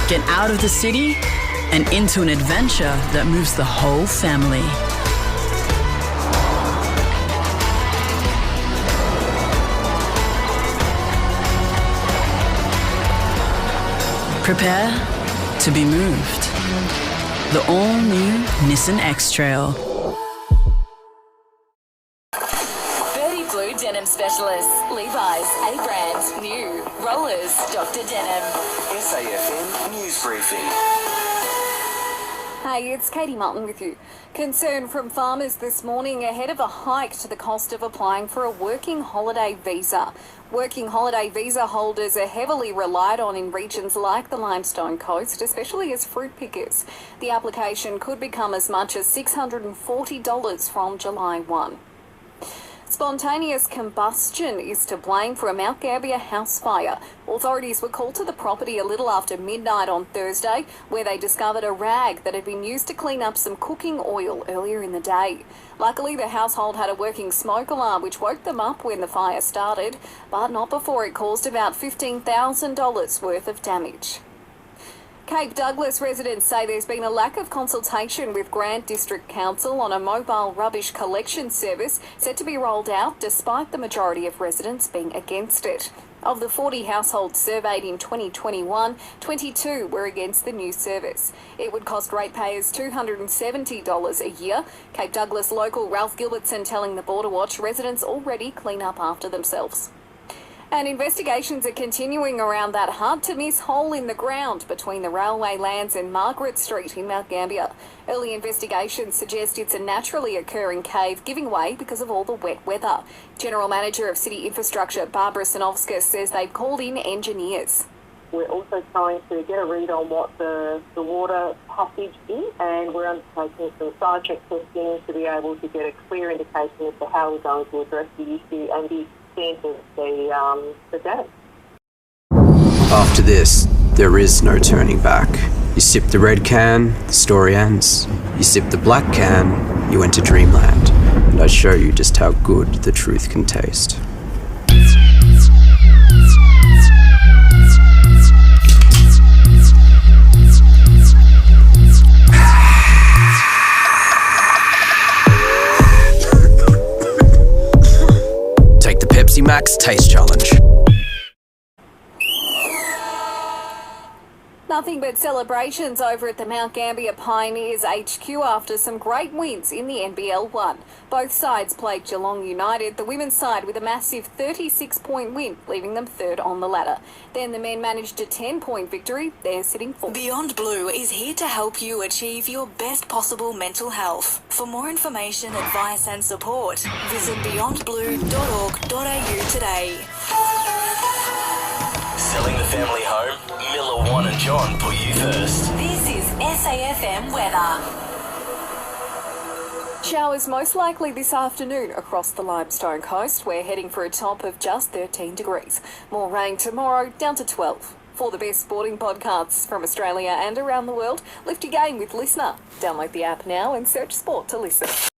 Get out of the city and into an adventure that moves the whole family. Prepare to be moved. The all-new Nissan X-Trail. Blue denim specialists, Levi's, A-Brand, New, Rollers, Dr. Denim. SAFM News Briefing. Hey, it's Katie Martin with you. Concern from farmers this morning ahead of a hike to the cost of applying for a working holiday visa. Working holiday visa holders are heavily relied on in regions like the Limestone coast, especially as fruit pickers. The application could become as much as $640 from July 1. Spontaneous combustion is to blame for a Mount Gambier house fire. Authorities were called to the property a little after midnight on Thursday, where they discovered a rag that had been used to clean up some cooking oil earlier in the day. Luckily, the household had a working smoke alarm which woke them up when the fire started, but not before it caused about $15,000 worth of damage. Cape Douglas residents say there's been a lack of consultation with Grant District Council on a mobile rubbish collection service set to be rolled out despite the majority of residents being against it. Of the 40 households surveyed in 2021, 22 were against the new service. It would cost ratepayers $270 a year. Cape Douglas local Ralph Gilbertson telling the Border Watch residents already clean up after themselves. And investigations are continuing around that hard-to-miss hole in the ground between the railway lands and Margaret Street in Mount Gambier. Early investigations suggest it's a naturally occurring cave giving way because of all the wet weather. General Manager of City Infrastructure Barbara Sinovska says they've called in engineers. We're also trying to get a read on what the water passage is, and we're undertaking some seismic testing to be able to get a clear indication as to how we're going to address the issue and the extent of the damage. After this, there is no turning back. You sip the red can, the story ends. You sip the black can, you enter dreamland. And I show you just how good the truth can taste. Take the Pepsi Max Taste Challenge. Nothing but celebrations over at the Mount Gambier Pioneers HQ after some great wins in the NBL 1. Both sides played Geelong United, the women's side with a massive 36-point win, leaving them third on the ladder. Then the men managed a 10-point victory. They're sitting fourth. Beyond Blue is here to help you achieve your best possible mental health. For more information, advice and support, visit beyondblue.org.au today. Selling the family home? Miller, Juan and John put you first. This is SAFM weather. Showers most likely this afternoon across the Limestone coast. We're heading for a top of just 13 degrees. More rain tomorrow, down to 12. For the best sporting podcasts from Australia and around the world, lift your game with Listener. Download the app now and search sport to listen.